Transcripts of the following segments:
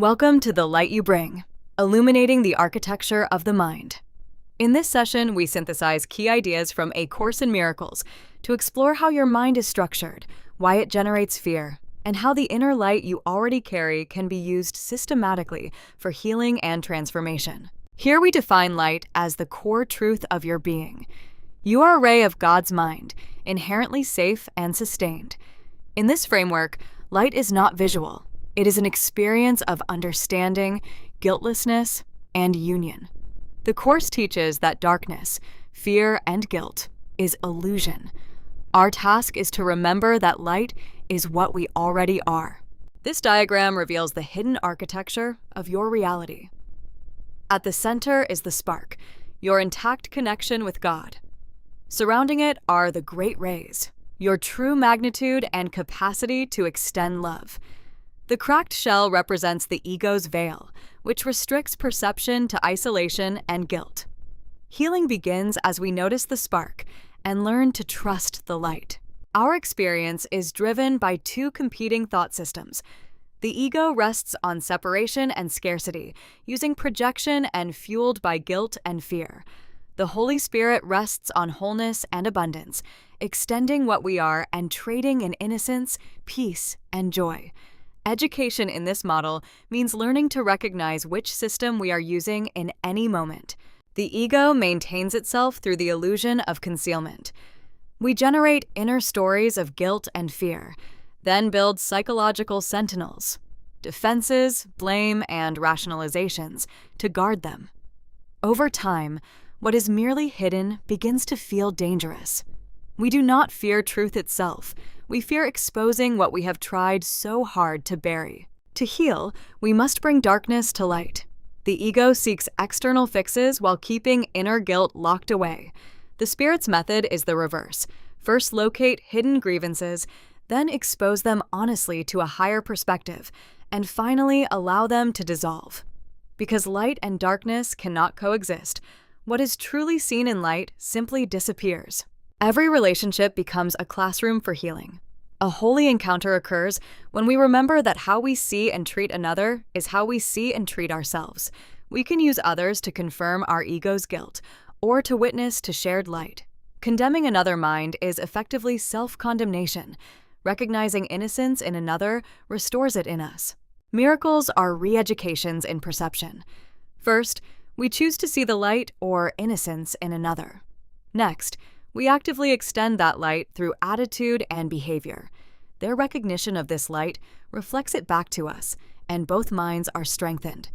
Welcome to The Light You Bring, Illuminating the Architecture of the Mind. In this session, we synthesize key ideas from A Course in Miracles to explore how your mind is structured, why it generates fear, and how the inner light you already carry can be used systematically for healing and transformation. Here we define light as the core truth of your being. You are a ray of God's mind, inherently safe and sustained. In this framework, light is not visual. It is an experience of understanding, guiltlessness, and union. The Course teaches that darkness, fear, and guilt is illusion. Our task is to remember that light is what we already are. This diagram reveals the hidden architecture of your reality. At the center is the spark, your intact connection with God. Surrounding it are the great rays, your true magnitude and capacity to extend love. The cracked shell represents the ego's veil, which restricts perception to isolation and guilt. Healing begins as we notice the spark and learn to trust the light. Our experience is driven by two competing thought systems. The ego rests on separation and scarcity, using projection and fueled by guilt and fear. The Holy Spirit rests on wholeness and abundance, extending what we are and trading in innocence, peace, and joy. Education in this model means learning to recognize which system we are using in any moment. The ego maintains itself through the illusion of concealment. We generate inner stories of guilt and fear, then build psychological sentinels, defenses, blame, and rationalizations to guard them. Over time, what is merely hidden begins to feel dangerous. We do not fear truth itself. We fear exposing what we have tried so hard to bury. To heal, we must bring darkness to light. The ego seeks external fixes while keeping inner guilt locked away. The Spirit's method is the reverse. First locate hidden grievances, then expose them honestly to a higher perspective, and finally allow them to dissolve. Because light and darkness cannot coexist, what is truly seen in light simply disappears. Every relationship becomes a classroom for healing. A holy encounter occurs when we remember that how we see and treat another is how we see and treat ourselves. We can use others to confirm our ego's guilt or to witness to shared light. Condemning another mind is effectively self-condemnation. Recognizing innocence in another restores it in us. Miracles are re-educations in perception. First, we choose to see the light or innocence in another. Next, we actively extend that light through attitude and behavior. Their recognition of this light reflects it back to us, and both minds are strengthened.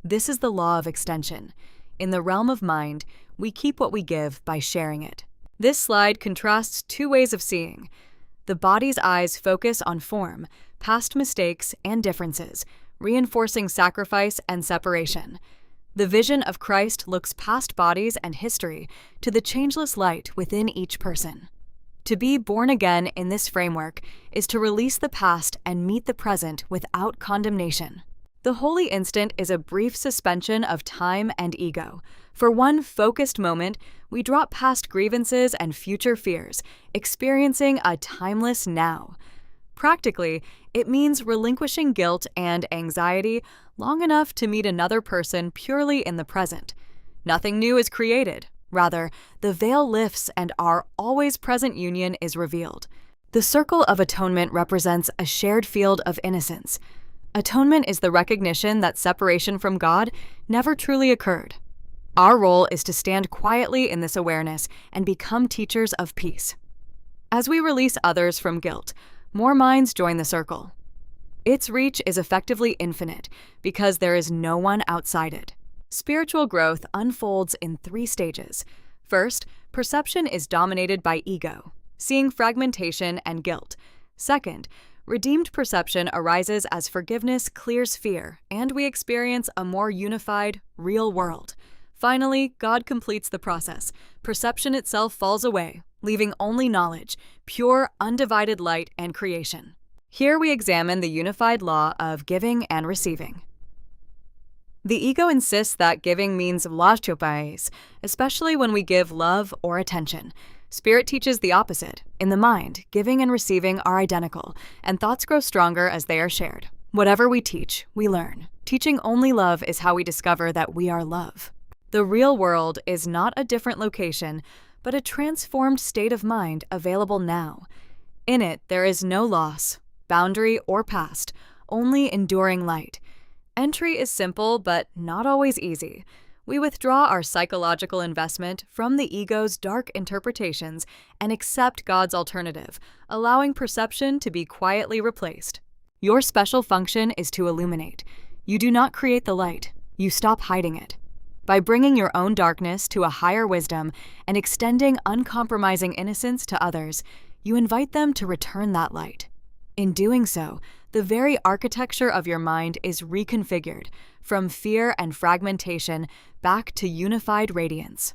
This is the law of extension. In the realm of mind, we keep what we give by sharing it. This slide contrasts two ways of seeing. The body's eyes focus on form, past mistakes, and differences, reinforcing sacrifice and separation. The vision of Christ looks past bodies and history to the changeless light within each person. To be born again in this framework is to release the past and meet the present without condemnation. The holy instant is a brief suspension of time and ego. For one focused moment, we drop past grievances and future fears, experiencing a timeless now. Practically, it means relinquishing guilt and anxiety long enough to meet another person purely in the present. Nothing new is created. Rather, the veil lifts and our always present union is revealed. The circle of atonement represents a shared field of innocence. Atonement is the recognition that separation from God never truly occurred. Our role is to stand quietly in this awareness and become teachers of peace. As we release others from guilt, more minds join the circle. Its reach is effectively infinite because there is no one outside it. Spiritual growth unfolds in three stages. First, perception is dominated by ego, seeing fragmentation and guilt. Second, redeemed perception arises as forgiveness clears fear, and we experience a more unified, real world. Finally, God completes the process. Perception itself falls away, leaving only knowledge, pure, undivided light and creation. Here we examine the unified law of giving and receiving. The ego insists that giving means властью, especially when we give love or attention. Spirit teaches the opposite. In the mind, giving and receiving are identical, and thoughts grow stronger as they are shared. Whatever we teach, we learn. Teaching only love is how we discover that we are love. The real world is not a different location, but a transformed state of mind available now. In it, there is no loss, boundary, or past, only enduring light. Entry is simple, but not always easy. We withdraw our psychological investment from the ego's dark interpretations and accept God's alternative, allowing perception to be quietly replaced. Your special function is to illuminate. You do not create the light, you stop hiding it. By bringing your own darkness to a higher wisdom and extending uncompromising innocence to others, you invite them to return that light. In doing so, the very architecture of your mind is reconfigured, from fear and fragmentation back to unified radiance.